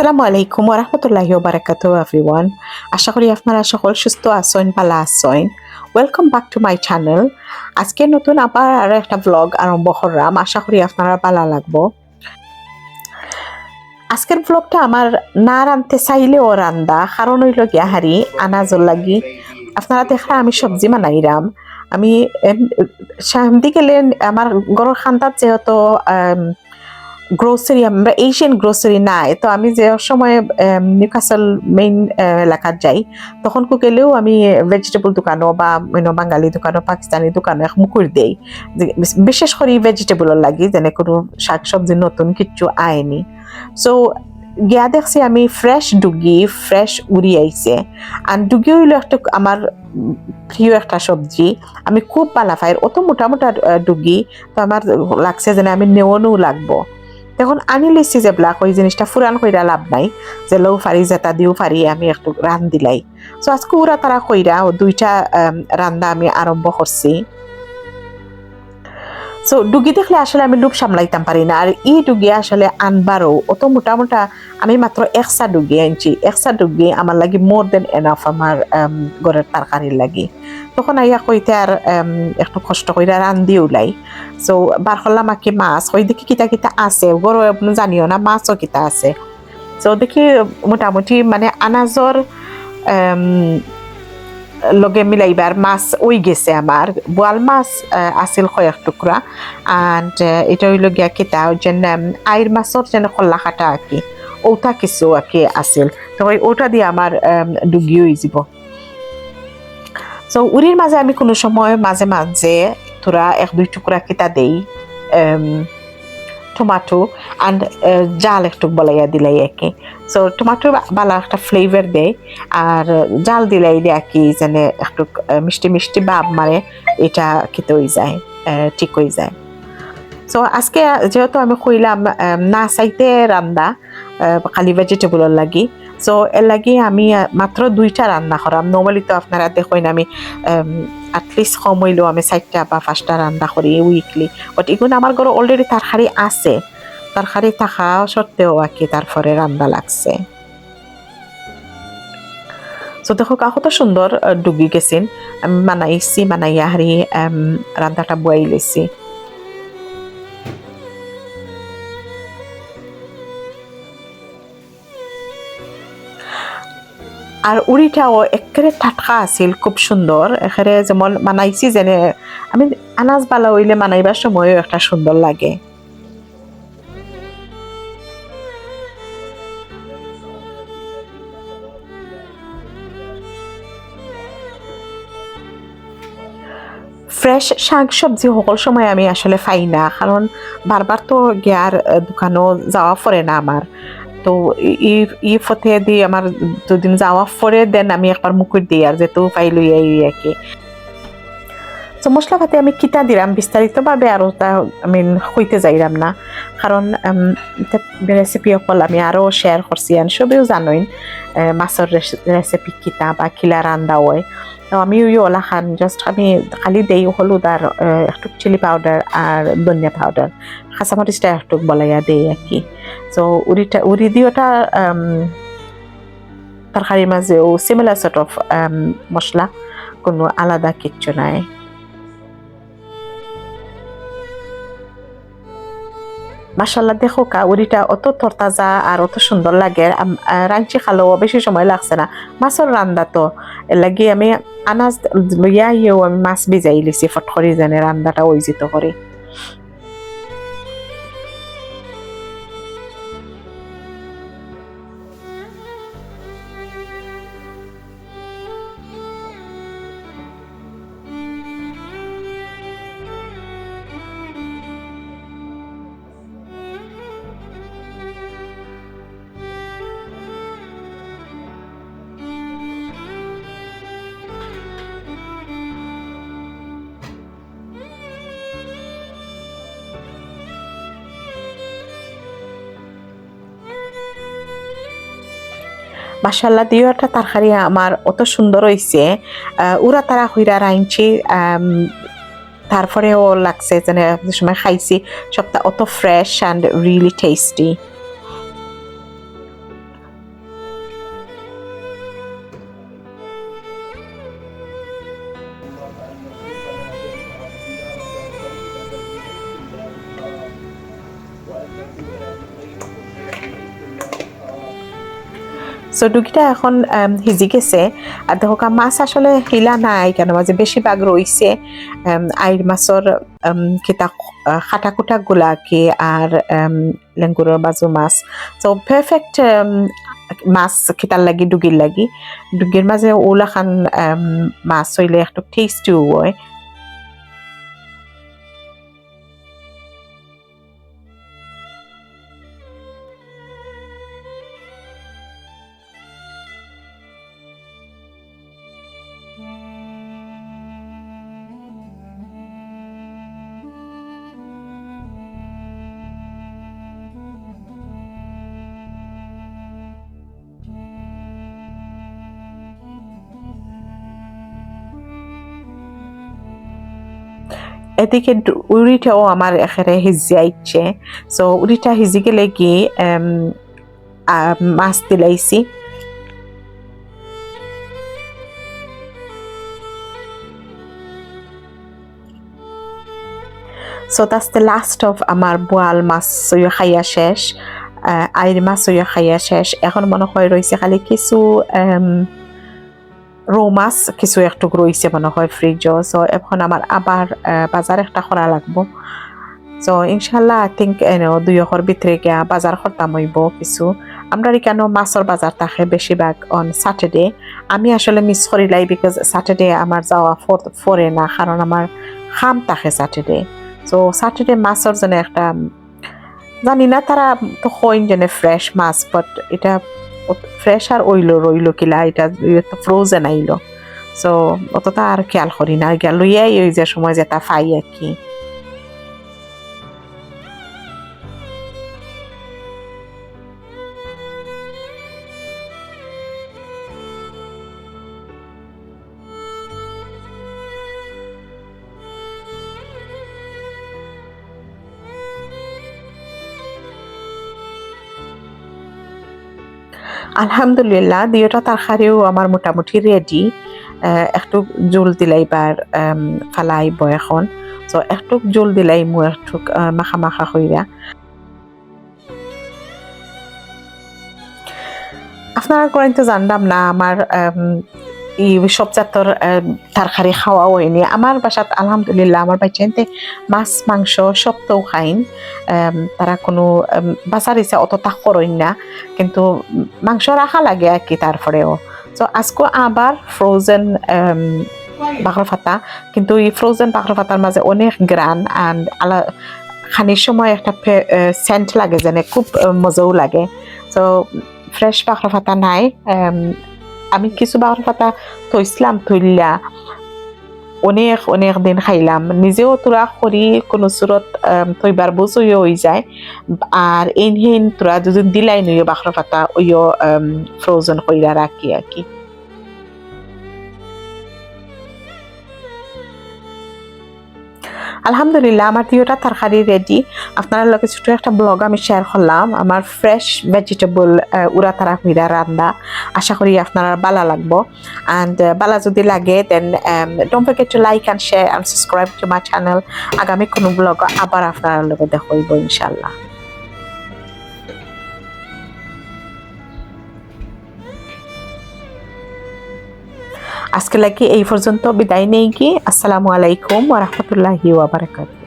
আসসালামু আলাইকুম ওরহমতুল্লাহি ওবারাকাতু এভরিওয়ান। আশা করি আপনারা সকল সুস্থ আছেন, ভালো আছেন। Welcome back to my channel. আজকে নতুন আবার আরো একটা ব্লগ আরম্ভ করলাম, আশা করি আপনারা ভালো লাগবো। আজকের ব্লগটা আমার না রাঁধতে চাইলেও রান্দা, কারণ হইল গিয়া হারি আনাজর লাগি। আপনারা দেখরা আমি সবজি বানাইরাম। আমি সামদি গেলে আমার গরুর খান্দাত যেহেতু গ্রোসারি, আমরা এশিয়ান গ্রোসারি নাই, তো আমি যে সময় নিউকাসল মেইন এলাকাত যাই তখন গেলেও আমি ভেজিটেবল দোকানও বা বাঙালি দোকানও পাকিস্তানি দোকানও এক মুকুর দেই, বিশেষ করে ভেজিটেবলের লাগি, যেন কোনো শাক সবজি নতুন কিচ্ছু আয়নি। সো গিয়া দেখছি আমি ফ্রেশ ডুগি, ফ্রেশ উড়ি আইছে। আর ডুগি হইলো একটা আমার প্রিয় একটা সবজি, আমি খুব ভালো পাই। অত মোটা মোটা ডুগি, তো আমার লাগছে যেন আমি নেওয়ানো লাগবো। তখন আনি লিখছি যে ব্লাক ওই জিনিসটা ফুরান কইরা লাভ নাই, যে লৌ ফারি জেতা দিও ফারি আমি একটু রান দিলাই। তো আজকে ওরা তারা কইরা দুইটা রান্না আমি আরম্ভ করছি। সো ডুগি দেখলে আসলে আমি লুপ সামলাইতাম পারি না, আর ই ডুগি আসলে আনবারও অত মোটা মোটা। আমি মাত্র একসা ডুগি আনছি, একসা ডুগি আমার লাগি মোর দেন এনাফ আমার ঘরের তরকারির লাগি। তখন আইয়া কইতে আর একটু কষ্ট কইরা রান্ধি ওলাই। সো বার করলাম আঁকি মাছ, ওই দেখি কিতা কিতা আছে, গরু জানিও না মাছও কিতা আছে। সো দেখি মোটামুটি মানে আনাজর লগে মিলাইবার মাছ ওই গেছে। আমার বোয়াল মাছ আছিল কয়েক টুকরা, and এটা হইল গিয়া কিতা যেন আইর মাছর যেন কল্লা কাটা আঁকি ওটা কিছু আঁকি আছিল। তো ওটা দিয়ে আমার ডুগি হয়ে যাব। সো উড়ির মাঝে আমি কোনো সময় মাঝে মাঝে তোরা এক দুই টুকরা কিতা দেই টমেটো অ্যান্ড জাল একটু বলাইয়া দিলাই একে। সো টমেটো ভালো একটা ফ্লেভার দেয়, আর জাল দিলাই দিয়ে কি যেন একটু মিষ্টি মিষ্টি ভাব মারে, এটা খেতে হয়ে যায়, ঠিক হয়ে যায়। সো আজকে যেহেতু আমি কইলাম না চাইতে রান্দা খালি ভেজিটেবলের লাগি, সো এর লাগি আমি মাত্র দুইটা রান্না করাম। নর্মালি তো আপনারা দেখেন আমি অ্যাটলিস্ট কম হইলেও আমি 4টা বা 5টা রান্না করি উইকলি, বাট এগুলো আমার ঘরে অলরেডি তরকারি আছে, তরকারি থাকা সত্ত্বেও আর কি তারপরে রান্না লাগছে। সো দেখো কত সুন্দর ডুগি গেছেন, আমি বানাইছি, বানাইয়া হারি রান্নাটা বয়াই লেছি। আর উড়িটাও একেবারে টাটকা আছিল, খুব সুন্দর একেবারে যেমন বানাইছি, যেনে আমি আনাজ বালা হইলে বানাইবার সময়ও একটা সুন্দর লাগে। ফ্রেশ শাক সবজি সকল সময় আমি আসলে পাই না, কারণ বারবার তো গিয়ার দোকানও যাওয়া পড়ে না আমার। তো ই ফতে দি আমার দুদিন যাওয়া পরে দেন আমি একবার মুকুট দিই, আর যেহেতু পাই লইয়া আর কি। তো মশলাপাতি আমি কিতা দিলাম বিস্তারিতভাবে আরও তা আমি হইতে যাইলাম না, কারণ রেসিপি অকল আমি আরও শেয়ার করছি, আর সবেও জানোইন মাছের রেসিপি কিতা বা কিলা রান্দা হয়। তো আমি ওই ওলা খান জাস্ট আমি খালি দেই হলুদ আর একটু চিলি পাউডার আর ধনিয়া পাউডার, কাঁচামরিচটা একটু বলাইয়া দেই আর কি। তো উড়ি দিওটা তরকারির মাঝেও সিমিলার সর্ট অফ মশলা, কোনো আলাদা কিচ্ছু নাই। মাশাল্লাহ দেখো উড়িটা অত তরতাজা আর অত সুন্দর লাগে, রাঞ্চি খালেও বেশি সময় লাগছে না। মাছের রান্দা তো এর লাগে আমি আনাজ লইয়া ইয়েও আমি মাছ ভিজাই লিছি ফট করে, যেন রান্দাটা ওই যেত করে। মাশাল্লাহ দিওয়াটা তরকারি আমার অত সুন্দর হয়েছে, উড়া তারা হইরা রাইনছি। তারপরেও লাগছে যেন সময় খাইছি সবটা অত fresh and really tasty. So ডুগিটা এখন সিজি গেছে আর দেখো মাছ আসলে হিলা নাই কেন মাঝে বেশিরভাগ রইছে আইর মাছর কিতা খাটা কুটা গুলাকে আর লেঙ্গুরের বাজু মাছ সো পারফেক্ট মাছ খিতার লাগি ডুগির লাগি ডুগির মাঝে ওলা খান মাছ হইলে একটু টেস্টিও হয়। এদিকে উড়িটাও আমার এখানে হিজিয়াইছে সো উড়িটা হিজি গেলে কি মাছ দিলাইছি so that's the last of আমার বোয়াল মাছ খাইয়া শেষ আইর মাছ খাইয়া শেষ এখন মনে হয় রয়েছে খালি কিছু রৌ মাছ কিছু একটু রয়েছে মনে হয় ফ্রিজও সো এখন আমার আবার বাজার একটা করা লাগবো সো ইনশাল্লাহ আই থিঙ্ক দুই অহর ভিতরে গিয়া বাজার করতাম হইব কিছু আমরা কেন মাছের বাজার থাকে বেশিরভাগ অন স্যাটারডে আমি আসলে মিস করিলাই বিকজ স্যাটারডে আমার যাওয়া ফরে না কারণ আমার খাম থাকে স্যাটারডে সো স্যাটারডে মাছের জন্য একটা জানি না তারা তো হইন যেন ফ্রেশ মাছ বাট এটা ফ্রেশ আর রইলো কিলা এটা ফ্রোজেন আইলো সো অতটা আর খেয়াল করি না গেল লইয়াই ওই যে সময় যেটা পাই আর কি। আলহামদুলিল্লাহ দুইটা তরকারিও আমার মোটামুটি রেডি একটু জল দিলাইবার ফালাইব এখন সো একটু জল দিলাই মু একটু মাখা মাখা হইরা আপনারা করেন তো জানলাম না আমার এই সব জাতর তরকারি খাওয়া হয়নি আমার বাসাত আলহামদুলিল্লাহ আমার বাচ্চাতে মাছ মাংস সব তো খাইন তারা কোনো বাসার ইচ্ছা অতটা করেন না কিন্তু মাংস রাখা লাগে আর কি তারপরেও তো আজকে আবার ফ্রোজেন বাকর ফাতা কিন্তু এই ফ্রোজেন বাকর ফাতার মাঝে অনেক গ্রান অ্যান্ড খানির সময় একটা সেন্ট লাগে যেন খুব মজাও লাগে তো ফ্রেশ বাকর ফাতা নাই আমি কিছু বাকর ফাতা থইছিলাম থইলা অনেক অনেক দিন খাইলাম নিজেও তোরা করি কোনো সুরত থইবার বুঝইও হয়ে যায় আর ইনহিন তোরা দুদিন দিলাই নইও বাকর ফাতা ওইও ফ্রোজেন কইরা রাখি আর কি। আলহামদুলিল্লাহ আমার দুইটা তরকারি রেডি আপনার লগে ছোট একটা ব্লগ আমি শেয়ার করলাম আমার ফ্রেশ ভেজিটেবল উড়া তারা হইরা রান্না আশা করি আপনার ভালো লাগবো অ্যান্ড ভালো যদি লাগে then don't forget to like and share and subscribe to my channel আগামী কোনো ব্লগ আবার আপনার লগে দেখা হইব ইনশাল্লাহ। আজকে লাগি এই পর্যন্ত বিদায় নেই কি আসসালামু আলাইকুম ওয়া রাহমাতুল্লাহি ওয়া বারাকাতুহু।